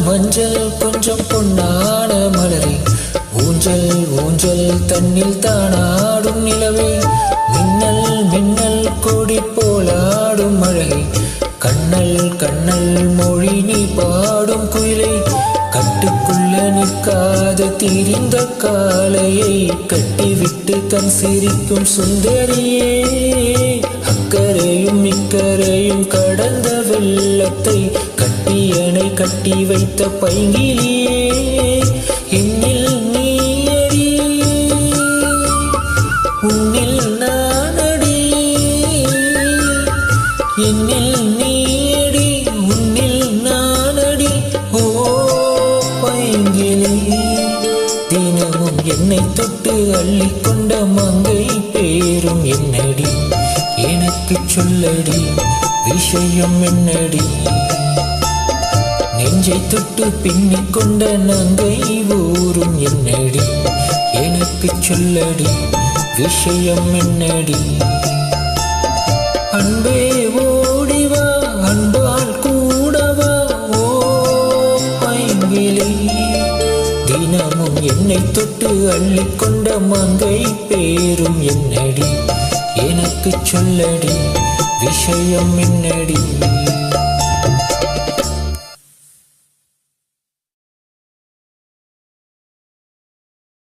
மஞ்சள் கொஞ்சம் பொன்னான மலரே, ஊஞ்சல் ஊஞ்சல் தன்னில் தானாடும் நிலவே, மின்னல் மின்னல் கொடி போலாடும் அழகே, கண்ணல் கண்ணல் மொழி நீ பாடும் குயிலை, கட்டுக்குள்ள நிற்காத திரிந்த காளையை கட்டிவிட்டு கண் சிரிக்கும் சுந்தரியே, அக்கரையும் இக்கரையும் கடந்த வெள்ளத்தை கட்டியணை கட்டி வைத்த பைங்கிலியே, என்னில் நீயடி உன்னில் நானடி, என்னில் நீயடி உன்னில் நானடி. ஓ பைங்கிலி, தினமும் என்னை தொட்டு அள்ளிக்கொண்ட மங்கை பேரும் என்னடி, எனக்கு சொல்லடி விஷயம் என்னடி, நெஞ்சை தொட்டு பின்னிக் கொண்ட நங்கை ஊரும் என்னடி, எனக்கு சொல்லடி விஷயம் என்னடி. அன்பே ஓடிவா அன்பால் கூடவா, ஓ பைங்கிலி, தினமும் என்னை தொட்டு அள்ளிக்கொண்ட மங்கை பேரும் என்னடி, எனக்கு சொல்லடி விஷயம் என்னடி.